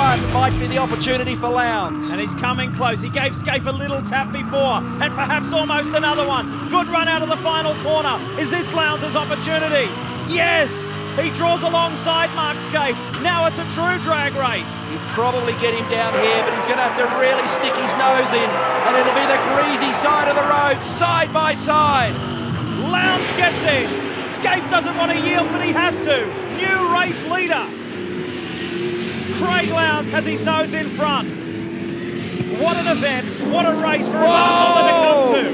one might be the opportunity for Lowndes. And he's coming close. He gave Scaife a little tap before, and perhaps almost another one. Good run out of the final corner. Is this Lowndes' opportunity? Yes! He draws alongside Mark Scaife. Now it's a true drag race. You'll probably get him down here, but he's going to have to really stick his nose in, and it'll be the greasy side of the road, side by side. Lowndes gets in. Scaife doesn't want to yield, but he has to. New race leader. Craig Lowndes has his nose in front. What an event. What a race for Australia to come to.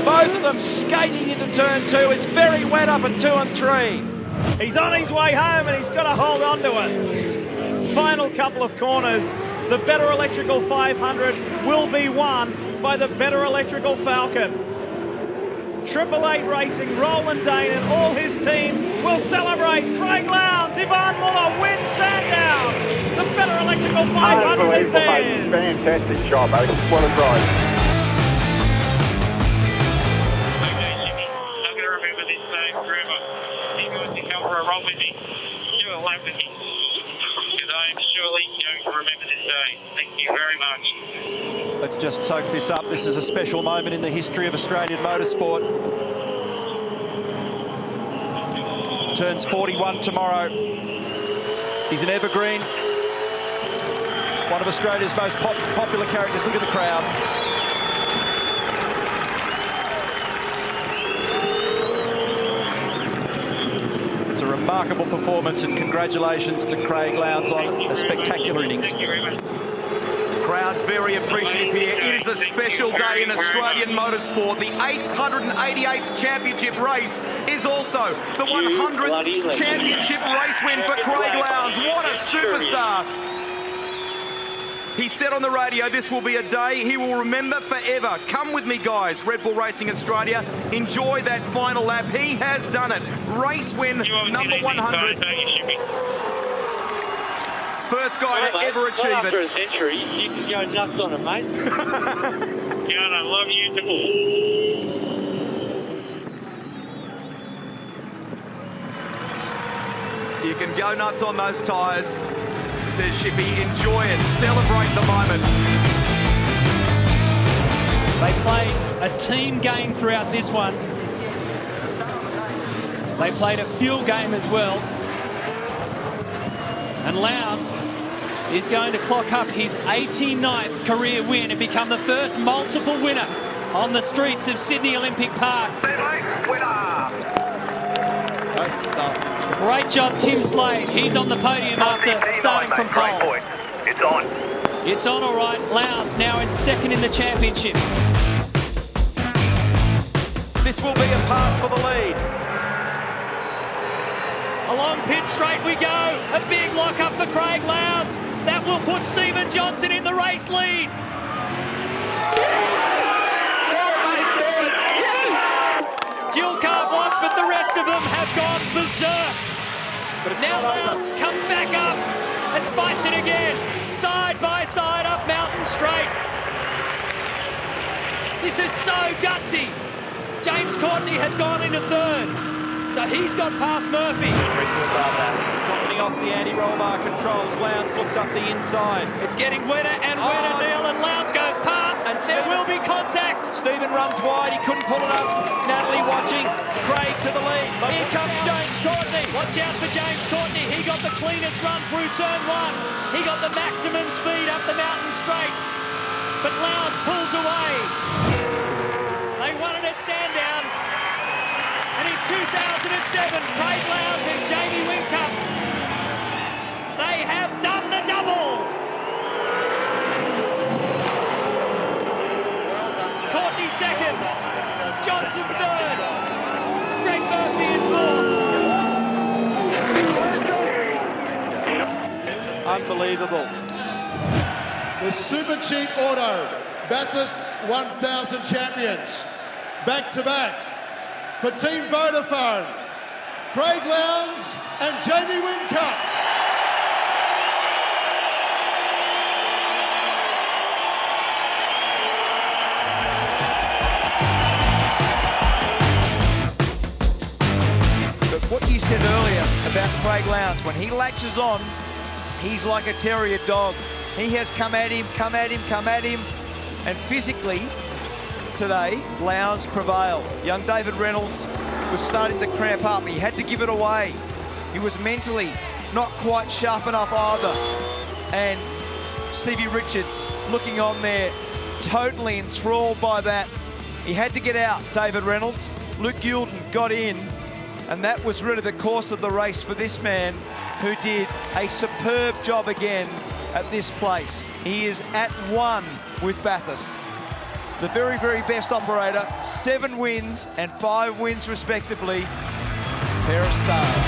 Both of them skating into turn 2. It's very wet up at 2 and 3. He's on his way home and he's got to hold on to it. Final couple of corners. The Better Electrical 500 will be won by the Better Electrical Falcon. 888 Racing, Roland Dane and all his team will celebrate. Craig Lowndes, Yvonne Muller wins Sandown. The Better Electrical 500 is theirs. Fantastic job, mate. What a drive. With me. Do a lap with me. Because I am surely going to remember this day. Thank you very much. Let's just soak this up. This is a special moment in the history of Australian motorsport. Turns 41 tomorrow. He's an evergreen. One of Australia's most popular characters. Look at the crowd. It's a remarkable performance, and congratulations to Craig Lowndes on a spectacular innings. Crowd very appreciative here. It is a special day in Australian motorsport. The 888th championship race is also the 100th championship race win for Craig Lowndes. What a superstar. He said on the radio, this will be a day he will remember forever. Come with me, guys. Red Bull Racing Australia. Enjoy that final lap. He has done it. Race win number 100. First guy to ever achieve it. After a century, you can go nuts on it, mate. God, I love you too. You can go nuts on those tyres. Says Shippy, enjoy it, celebrate the moment. They played a team game throughout this one. They played a fuel game as well. And Lowndes is going to clock up his 89th career win and become the first multiple winner on the streets of Sydney Olympic Park. Great stuff. Great job, Tim Slade. He's on the podium after starting from pole. It's on. It's on all right. Lowndes now in second in the championship. This will be a pass for the lead. Along pit straight we go. A big lock up for Craig Lowndes. That will put Stephen Johnson in the race lead. Jill can't watch, but the rest of them have gone berserk. But now Lowndes comes back up and fights it again. Side by side up Mountain Straight. This is so gutsy. James Courtney has gone into third. So he's got past Murphy. Softening off the anti-roll bar controls. Lowndes looks up the inside. It's getting wetter and wetter, Neil, and Lowndes goes past. And there will be contact. Stephen runs wide. He couldn't pull it up. Natalie watching. Craig to the lead. Here comes James Courtney. Watch out for James Courtney. He got the cleanest run through turn 1. He got the maximum speed up the Mountain Straight. But Lowndes pulls away. They won it at Sandown. And in 2007, Craig Lowndes and Jamie Whincup, they have done the double. Courtney second, Johnson third, Greg Murphy in fourth. Unbelievable. The Super Cheap Auto Bathurst 1000 champions, back to back. For Team Vodafone, Craig Lowndes and Jamie Whincup. But what you said earlier about Craig Lowndes, when he latches on He's like a terrier dog. He has come at him, and physically today, Lowndes prevailed. Young David Reynolds was starting to cramp up. He had to give it away. He was mentally not quite sharp enough either. And Stevie Richards looking on there, totally enthralled by that. He had to get out, David Reynolds. Luke Gilden got in, and that was really the course of the race for this man, who did a superb job again at this place. He is at one with Bathurst. The very, very best operator, 7 wins and 5 wins respectively. Pair of stars.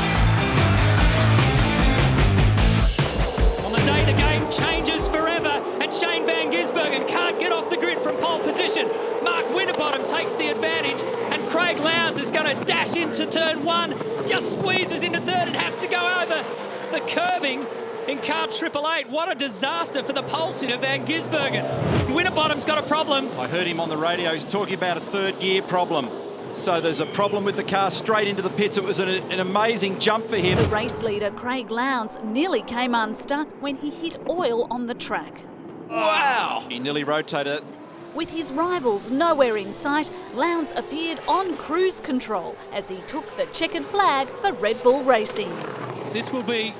On the day the game changes forever, and Shane Van Gisbergen can't get off the grid from pole position. Mark Winterbottom takes the advantage, and Craig Lowndes is going to dash into turn 1, just squeezes into third and has to go over the curbing in car 888. What a disaster for the pole sitter Van Gisbergen. Winterbottom's got a problem. I heard him on the radio. He's talking about a third gear problem. So there's a problem with the car straight into the pits. It was an amazing jump for him. The race leader, Craig Lowndes, nearly came unstuck when he hit oil on the track. Wow! He nearly rotated. With his rivals nowhere in sight, Lowndes appeared on cruise control as he took the checkered flag for Red Bull Racing. This will be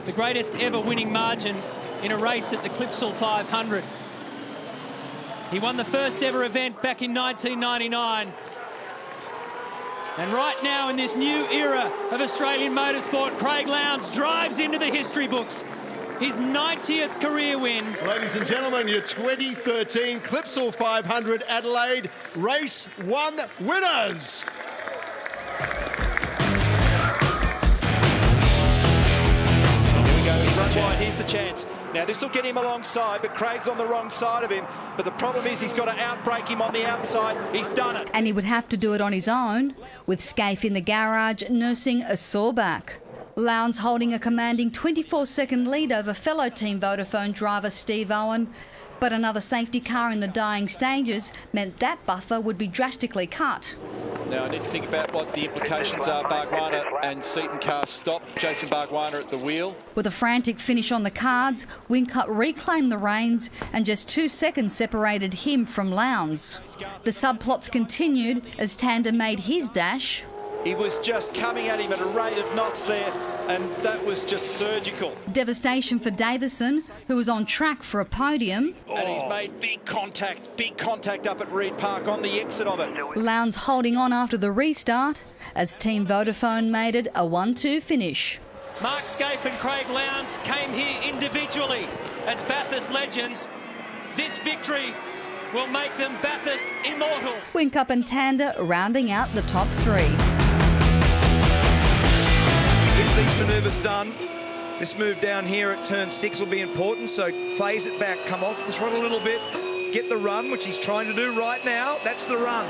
the greatest ever winning margin in a race at the Clipsal 500. He won the first ever event back in 1999. And right now in this new era of Australian motorsport, Craig Lowndes drives into the history books. His 90th career win. Ladies and gentlemen, your 2013 Clipsal 500 Adelaide Race 1 winners. Wide, here's the chance. Now this will get him alongside, but Craig's on the wrong side of him. But the problem is he's got to outbrake him on the outside. He's done it. And he would have to do it on his own, with Scaife in the garage nursing a sore back. Lowndes holding a commanding 24-second lead over fellow Team Vodafone driver Steve Owen. But another safety car in the dying stages meant that buffer would be drastically cut. Now I need to think about what the implications are. Bargwanna and Seaton car stopped. Jason Bargwanna at the wheel. With a frantic finish on the cards, Whincup reclaimed the reins and just 2 seconds separated him from Lowndes. The subplots continued as Tander made his dash. He was just coming at him at a rate of knots there, and that was just surgical. Devastation for Davison, who was on track for a podium. And he's made big contact up at Reed Park on the exit of it. Lowndes holding on after the restart as Team Vodafone made it a 1-2 finish. Mark Scaife and Craig Lowndes came here individually as Bathurst legends. This victory will make them Bathurst immortals. Whincup and Tander rounding out the top 3. Get these manoeuvres done. This move down here at turn 6 will be important, so phase it back, come off the throttle a little bit, get the run, which he's trying to do right now. That's the run.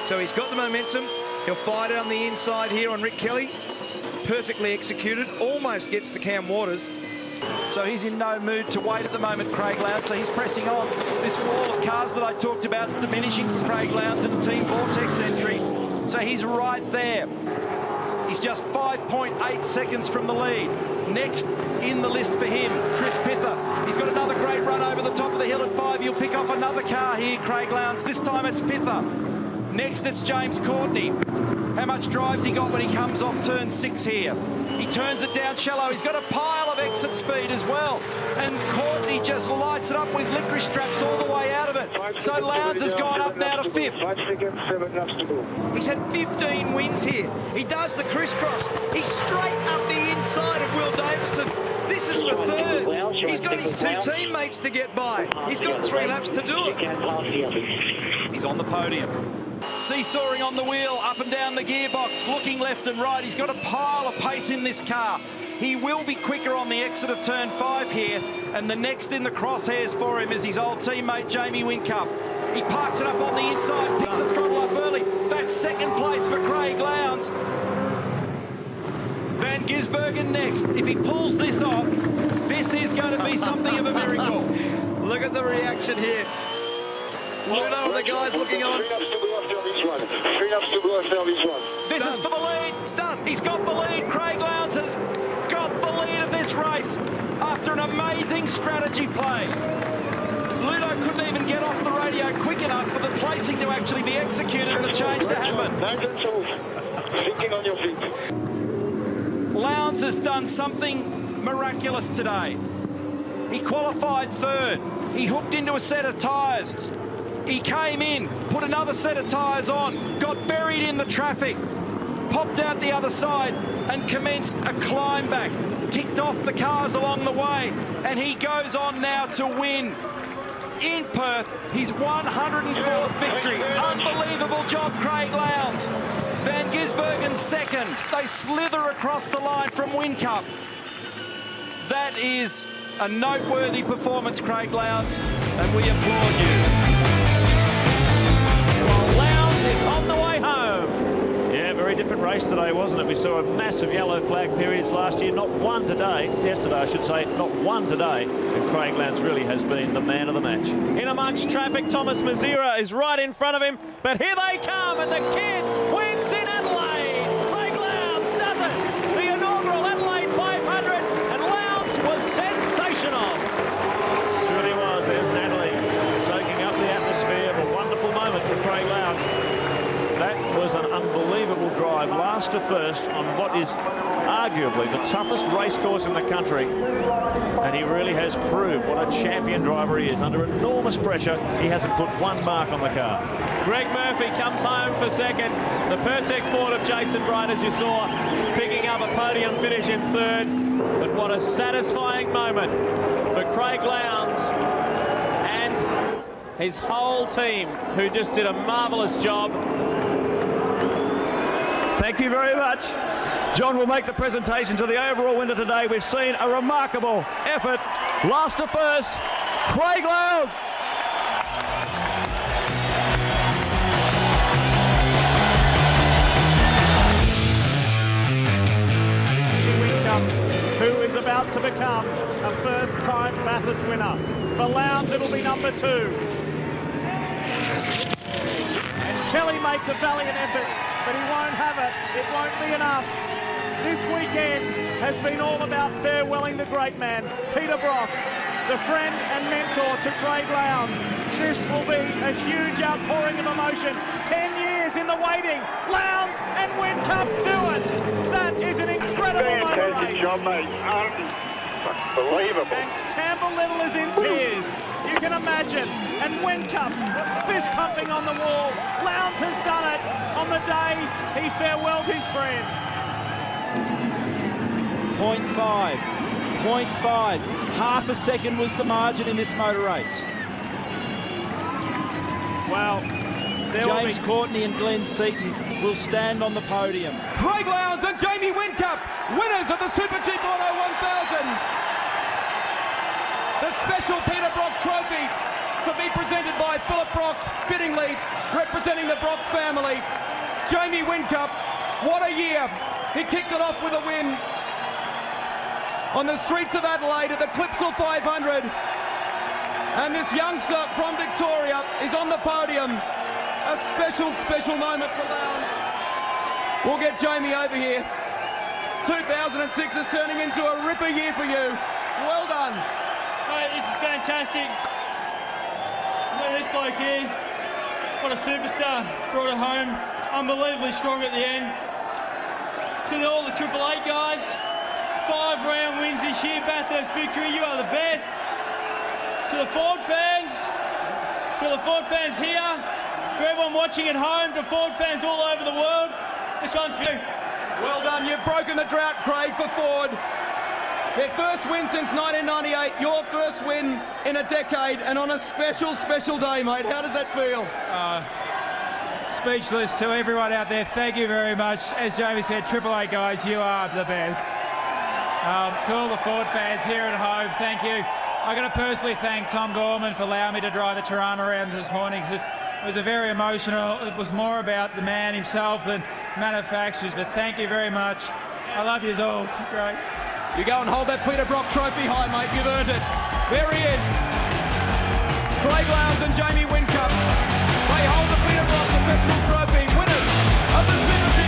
So he's got the momentum. He'll fire down the inside here on Rick Kelly. Perfectly executed, almost gets to Cam Waters. So he's in no mood to wait at the moment, Craig Lowndes, so he's pressing on. This wall of cars that I talked about is diminishing for Craig Lowndes in the Team Vortex entry. So he's right there. He's just 5.8 seconds from the lead. Next in the list for him, Chris Pither. He's got another great run over the top of the hill at 5. He'll pick off another car here, Craig Lowndes. This time it's Pither. Next it's James Courtney. How much drive's he got when he comes off turn 6 here? He turns it down shallow. He's got a pile of exit speed as well. And Courtney just lights it up with licorice straps all the way out of it. So Lowndes has gone up now to 5th. 5 seconds, 7 laps to go. He's had 15 wins here. He does the crisscross. He's straight up the inside of Will Davison. This is for 3rd. He's got his 2 teammates to get by. He's got 3 laps to do it. He's on the podium. Seesawing on the wheel, up and down the gearbox, looking left and right. He's got a pile of pace in this car. He will be quicker on the exit of turn 5 here, and the next in the crosshairs for him is his old teammate Jamie Whincup. He parks it up on the inside, picks the throttle up early. That's 2nd place for Craig Lowndes. Van Gisbergen next. If he pulls this off, this is going to be something of a miracle. Look at the reaction here. Look at all the guys looking on. 3 laps to go after this one. 3 laps to go after this one. This is for the lead. It's done. He's got the lead. Craig Lowndes has got the lead of this race after an strategy play. Ludo couldn't even get off the radio quick enough for the placing to actually be executed and the change to happen. No control. Thinking on your feet. Lowndes has done something miraculous today. He qualified third. He hooked into a set of tyres. He came in, put another set of tyres on, got buried in the traffic, popped out the other side and commenced a climb back, ticked off the cars along the way, and he goes on now to win in Perth his 104th victory. Unbelievable job, Craig Lowndes. Van Gisbergen second. They slither across the line from Whincup. That is a noteworthy performance, Craig Lowndes, and we applaud you. Well, Lowndes is on the way home. Yeah, very different race today, wasn't it? We saw a massive yellow flag periods last year, not one today. Yesterday, I should say, not one today. And Craig Lowndes really has been the man of the match. In amongst traffic, Thomas Mazira is right in front of him, but here they come, and the kid wins in Adelaide. Craig Lowndes does it. The inaugural Adelaide 500, and Lowndes was sensational. Truly was. There's Natalie soaking up the atmosphere. A wonderful moment for Craig Lowndes. That was an unbelievable drive, last to first, on what is arguably the toughest race course in the country. And he really has proved what a champion driver he is. Under enormous pressure, he hasn't put one mark on the car. Greg Murphy comes home for second. The Pertec Ford of Jason Bright, as you saw, picking up a podium finish in third. But what a satisfying moment for Craig Lowndes and his whole team, who just did a marvellous job. Thank you very much. John will make the presentation to the overall winner today. We've seen a remarkable effort. Last to first, Craig Lowndes. Who is about to become a first-time Bathurst winner. For Lowndes, it'll be number 2. And Kelly makes a valiant effort, but he won't have it. It won't be enough. This weekend has been all about farewelling the great man, Peter Brock, the friend and mentor to Craig Lowndes. This will be a huge outpouring of emotion. 10 years in the waiting. Lowndes and Whincup do it. That is an incredible motor race. Fantastic job, mate. Unbelievable. And Campbell Little is in tears. You can imagine. And Whincup fist pumping on the wall. Lowndes has done it on the day he farewelled his friend. 0.5. Half a second was the margin in this motor race. Well, James Courtney and Glenn Seaton will stand on the podium. Craig Lowndes and Jamie Whincup, winners of the Super G Auto 1000. The special Peter Brock Trophy to be presented by Philip Brock, fittingly representing the Brock family. Jamie Whincup, what a year. He kicked it off with a win on the streets of Adelaide at the Clipsal 500. And this youngster from Victoria is on the podium. A special, special moment for Lowndes. We'll get Jamie over here. 2006 is turning into a ripper year for you. Well done. Mate, this is fantastic. Look at this bloke here. What a superstar. Brought it home. Unbelievably strong at the end. To all the Triple Eight guys, 5-round wins this year. Bathurst victory. You are the best. To the Ford fans here, to everyone watching at home, to Ford fans all over the world, this one's for you. Well done, you've broken the drought, Craig, for Ford. Their first win since 1998, your first win in a decade, and on a special, special day, mate. How does that feel? Speechless to everyone out there. Thank you very much. As Jamie said, Triple Eight guys, you are the best. To all the Ford fans here at home, thank you. I'm going to personally thank Tom Gorman for allowing me to drive the Tirana around this morning, because it was a very emotional. It was more about the man himself than manufacturers, but thank you very much. I love you all. It's great. You go and hold that Peter Brock trophy high, mate. You've earned it. There he is. Craig Lowndes and Jamie Whincup. They hold the Peter Brock Petrol Trophy, winners of the Super G